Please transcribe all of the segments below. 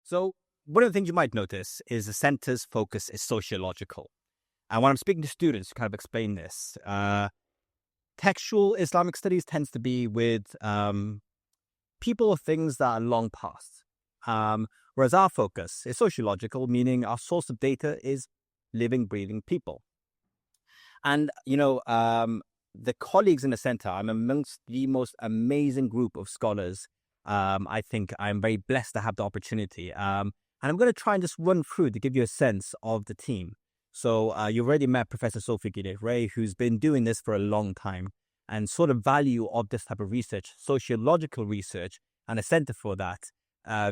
So one of the things you might notice is the center's focus is sociological. And when I'm speaking to students to kind of explain this, textual Islamic studies tends to be with people or things that are long past. Whereas our focus is sociological, meaning our source of data is living, breathing people. And, the colleagues in the center, I'm amongst the most amazing group of scholars. I think I'm very blessed to have the opportunity. And I'm going to try and just run through to give you a sense of the team. So you've already met Professor Sophie Guidez-Ray, who's been doing this for a long time, and sort of value of this type of research, sociological research, and a center for that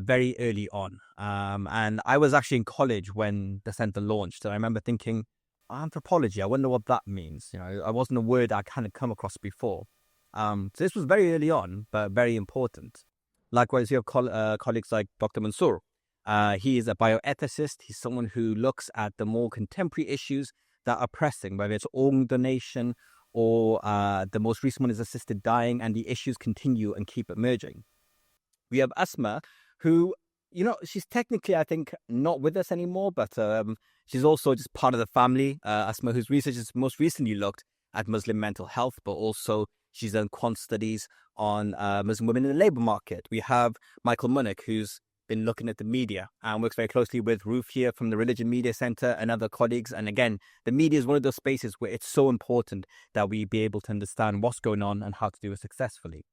very early on. And I was actually in college when the center launched. And I remember thinking, anthropology, I wonder what that means. It wasn't a word I kind of come across before. So this was very early on, but very important. Likewise, you have colleagues like Dr. Mansour. He is a bioethicist. He's someone who looks at the more contemporary issues that are pressing, whether it's organ donation or the most recent one is assisted dying, and the issues continue and keep emerging. We have Asma, who, she's technically, I think, not with us anymore, but she's also just part of the family. Asma, whose research has most recently looked at Muslim mental health, but also she's done quant studies on Muslim women in the labor market. We have Michael Munich, who's been looking at the media and works very closely with Ruth here from the Religion Media Center and other colleagues. And again, the media is one of those spaces where it's so important that we be able to understand what's going on and how to do it successfully.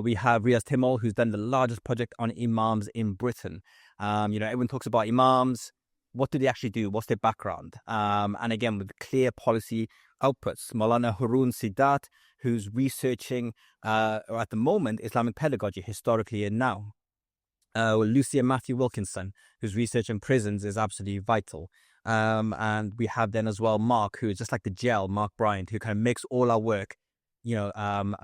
We have Riaz Timol, who's done the largest project on imams in Britain. Everyone talks about imams. What do they actually do? What's their background? And again, with clear policy outputs. Maulana Haroon Sidat, who's researching, at the moment, Islamic pedagogy, historically and now. Lucy and Matthew Wilkinson, whose research in prisons is absolutely vital. And we have then as well Mark, who is just like the gel, Mark Bryant, who kind of makes all our work, kind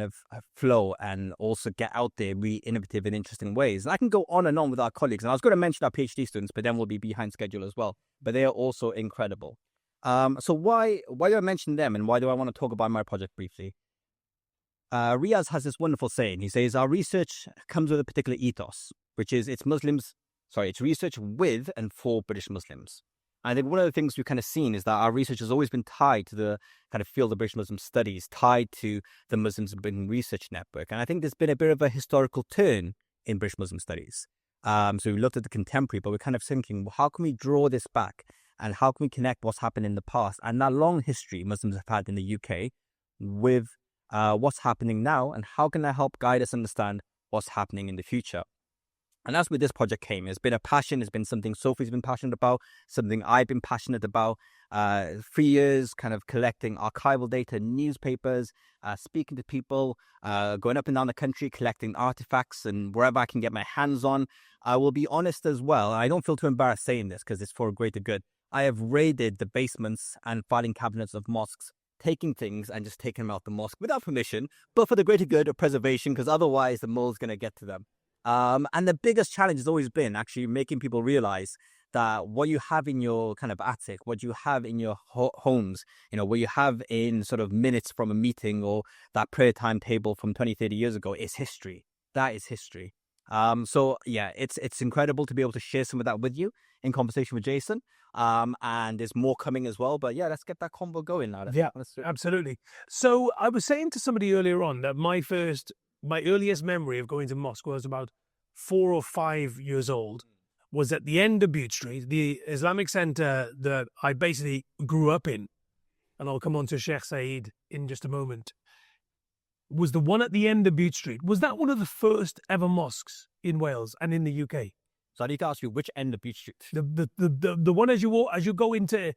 of flow and also get out there, be innovative in interesting ways. And I can go on and on with our colleagues. And I was going to mention our PhD students, but then we'll be behind schedule as well. But they are also incredible. So why do I mention them, and why do I want to talk about my project briefly? Riaz has this wonderful saying. He says, our research comes with a particular ethos, which is it's research with and for British Muslims. I think one of the things we've kind of seen is that our research has always been tied to the kind of field of British Muslim studies, tied to the Muslims Britain Research Network. And I think there's been a bit of a historical turn in British Muslim studies. So we looked at the contemporary, but we're kind of thinking, well, how can we draw this back? And how can we connect what's happened in the past and that long history Muslims have had in the UK with what's happening now, and how can that help guide us understand what's happening in the future? And that's where this project came. It's been a passion. It's been something Sophie's been passionate about, something I've been passionate about. 3 years kind of collecting archival data, newspapers, speaking to people, going up and down the country, collecting artifacts and wherever I can get my hands on. I will be honest as well. I don't feel too embarrassed saying this because it's for a greater good. I have raided the basements and filing cabinets of mosques, taking things and just taking them out the mosque without permission, but for the greater good of preservation, because otherwise the mole's going to get to them. And the biggest challenge has always been actually making people realize that what you have in your kind of attic, what you have in your homes, what you have in sort of minutes from a meeting or that prayer timetable from 20, 30 years ago is history. That is history. So yeah, it's incredible to be able to share some of that with you in conversation with Jason. And there's more coming as well. But yeah, let's get that convo going now. Yeah, absolutely. So I was saying to somebody earlier on that my earliest memory of going to mosque was about 4 or 5 years old, was at the end of Bute Street, the Islamic Center that I basically grew up in. And I'll come on to Sheikh Saeed in just a moment. Was the one at the end of Bute Street. Was that one of the first ever mosques in Wales and in the UK? So I need to ask you, which end of Bute Street? The one as you go into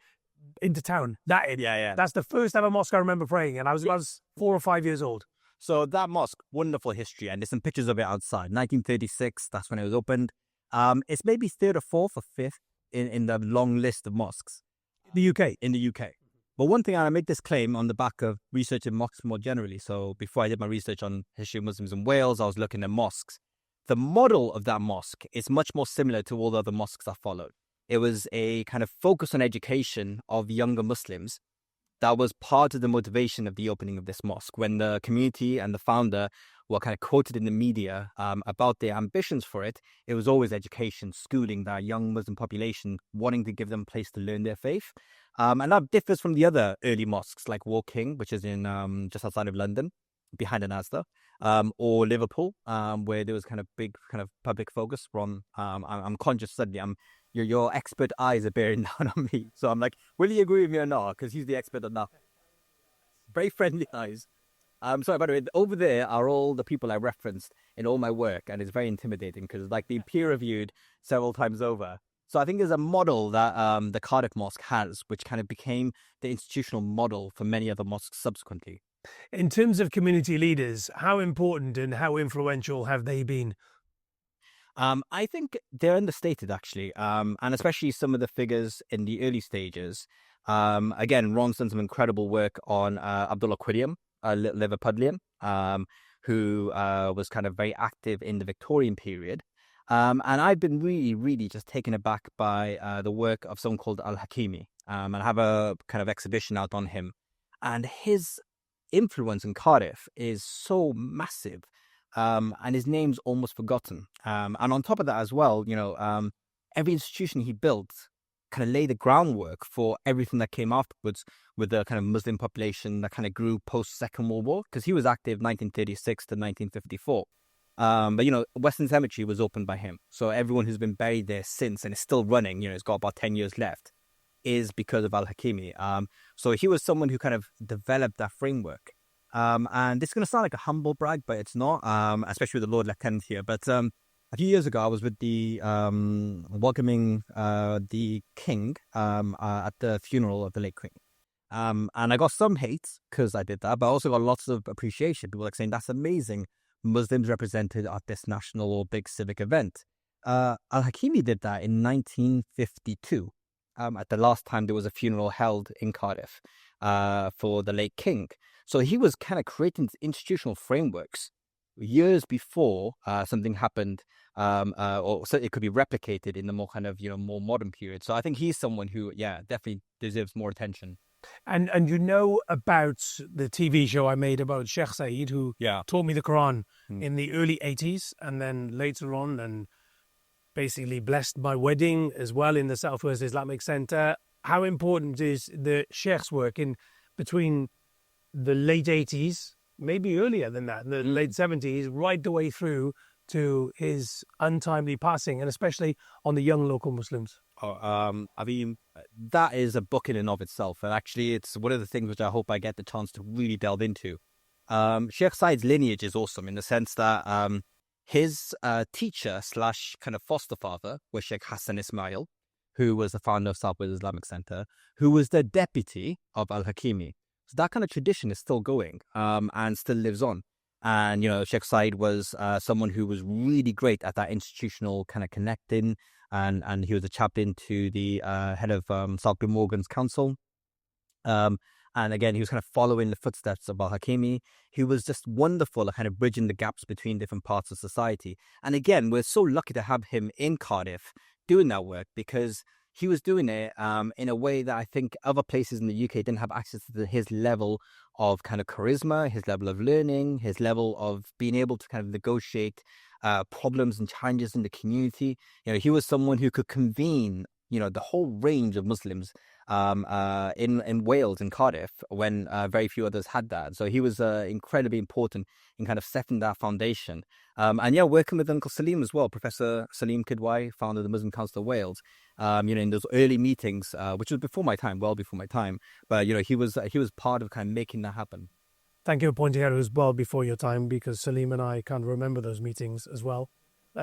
town. That end. Yeah. That's the first ever mosque I remember praying, and I was 4 or 5 years old. So that mosque, wonderful history, and there's some pictures of it outside. 1936, that's when it was opened. It's maybe 3rd or 4th or 5th in the long list of mosques. In the UK. But one thing, I make this claim on the back of researching mosques more generally. So before I did my research on history of Muslims in Wales, I was looking at mosques. The model of that mosque is much more similar to all the other mosques I followed. It was a kind of focus on education of younger Muslims. That was part of the motivation of the opening of this mosque. When the community and the founder were kind of quoted in the media about their ambitions for it, it was always education, schooling that young Muslim population, wanting to give them a place to learn their faith. And that differs from the other early mosques like Woking, which is in just outside of London, behind an Asda, or Liverpool, where there was kind of big kind of public focus from. I'm conscious suddenly. Your expert eyes are bearing down on me, so I'm like, will you agree with me or not? Because he's the expert on that. Very friendly eyes. Sorry, by the way, over there are all the people I referenced in all my work, and it's very intimidating because like being peer reviewed several times over. So I think there's a model that the Cardiff Mosque has, which kind of became the institutional model for many other mosques subsequently. In terms of community leaders, how important and how influential have they been? I think they're understated actually, and especially some of the figures in the early stages. Again, Ron's done some incredible work on Abdullah Quilliam, Liverpudlian, who was kind of very active in the Victorian period. And I've been really just taken aback by the work of someone called Al-Hakimi. And I have a kind of exhibition out on him. And his influence in Cardiff is so massive. And his name's almost forgotten. And on top of that as well, every institution he built kind of laid the groundwork for everything that came afterwards with the kind of Muslim population that kind of grew post Second World War, because he was active 1936 to 1954. But Western Cemetery was opened by him. So everyone who's been buried there since and is still running, it's got about 10 years left, is because of Al-Hakimi. So he was someone who kind of developed that framework. And this is going to sound like a humble brag, but it's not, especially with the Lord Lieutenant here. But a few years ago, I was with the welcoming the king at the funeral of the late king. And I got some hate because I did that, but I also got lots of appreciation. People like saying, that's amazing. Muslims represented at this national or big civic event. Al-Hakimi did that in 1952, at the last time there was a funeral held in Cardiff for the late king. So he was kind of creating institutional frameworks years before something happened, or so it could be replicated in the more kind of more modern period. So I think he's someone who, definitely deserves more attention. And about the TV show I made about Sheikh Said, who taught me the Quran in the early 80s, and then later on, and basically blessed my wedding as well in the Southwest Islamic Center. How important is the Sheikh's work in between the late 80s, maybe earlier than that, the late 70s, right the way through to his untimely passing, and especially on the young local Muslims? That is a book in and of itself. And actually, it's one of the things which I hope I get the chance to really delve into. Sheikh Said's lineage is awesome in the sense that his teacher / kind of foster father was Sheikh Hassan Ismail, who was the founder of Southwest Islamic Center, who was the deputy of Al-Hakimi. So that kind of tradition is still going and still lives on. And, Sheikh Said was someone who was really great at that institutional kind of connecting. And he was a chaplain to the head of South Glamorgan's council. And again, he was kind of following the footsteps of Al-Hakimi. He was just wonderful at kind of bridging the gaps between different parts of society. And again, we're so lucky to have him in Cardiff doing that work, because he was doing it in a way that I think other places in the UK didn't have access to his level of kind of charisma, his level of learning, his level of being able to kind of negotiate problems and challenges in the community. He was someone who could convene, the whole range of Muslims in Wales, in Cardiff, when very few others had that. So he was incredibly important in kind of setting that foundation. Working with Uncle Salim as well, Professor Salim Kidwai, founder of the Muslim Council of Wales, in those early meetings, which was before my time, well before my time. But, he was part of kind of making that happen. Thank you for pointing out it was well before your time, because Salim and I can't remember those meetings as well.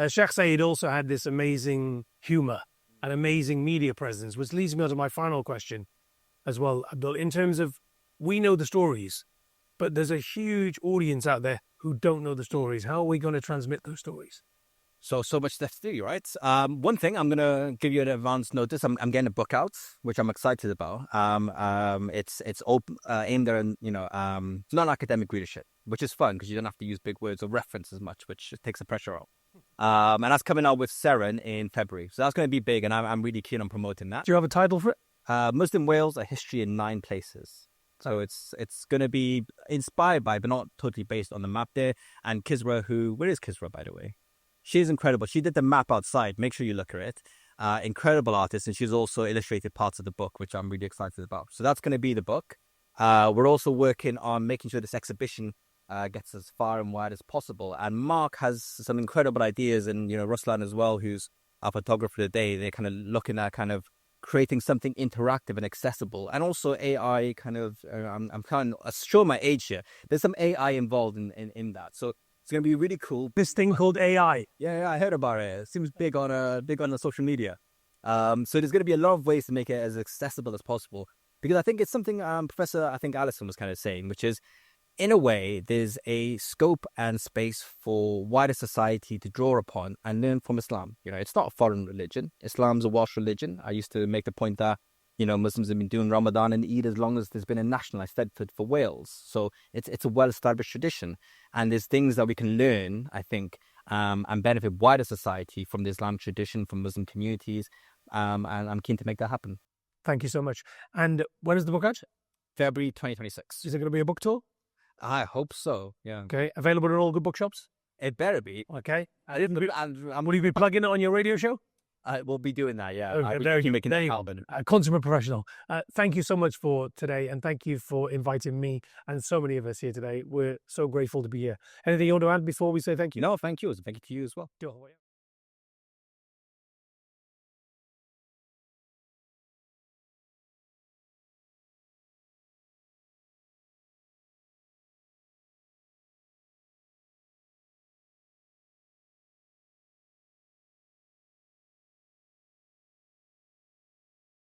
Sheikh Said also had this amazing humor and amazing media presence, which leads me on to my final question as well, Abdul. In terms of, we know the stories, but there's a huge audience out there who don't know the stories. How are we going to transmit those stories? So much stuff to do, right? One thing, I'm going to give you an advance notice. I'm getting a book out, which I'm excited about. It's open, aimed at, non-academic readership, which is fun because you don't have to use big words or reference as much, which takes the pressure off. And that's coming out with Seren in February. So that's going to be big, and I'm really keen on promoting that. Do you have a title for it? Muslim Wales, A History in 9 Places. So it's going to be inspired by, but not totally based on the map there. And Kisra, where is Kisra, by the way? She's incredible. She did the map outside. Make sure you look at it. Incredible artist. And she's also illustrated parts of the book, which I'm really excited about. So that's going to be the book. We're also working on making sure this exhibition gets as far and wide as possible. And Mark has some incredible ideas, and, Ruslan as well, who's our photographer today. They're kind of looking at kind of creating something interactive and accessible, and also AI kind of, I'm kind of showing my age here. There's some AI involved in that. So it's going to be really cool. This thing called AI. Yeah, I heard about it. It seems big on the social media. So there's going to be a lot of ways to make it as accessible as possible, because I think it's something Professor, I think Alison was kind of saying, which is, in a way, there's a scope and space for wider society to draw upon and learn from Islam. It's not a foreign religion. Islam's a Welsh religion. I used to make the point that, Muslims have been doing Ramadan and Eid as long as there's been a nationalised Stedford for Wales. So it's a well-established tradition. And there's things that we can learn, I think, and benefit wider society from the Islamic tradition, from Muslim communities. And I'm keen to make that happen. Thank you so much. And when is the book out? February 2026. Is it going to be a book tour? I hope so, yeah. Okay. Available in all good bookshops? It better be. Okay. Will you be plugging it on your radio show? We'll be doing that, yeah. Okay, there you go. Consummate professional. Thank you so much for today, and thank you for inviting me and so many of us here today. We're so grateful to be here. Anything you want to add before we say thank you? No, thank you. Thank you to you as well.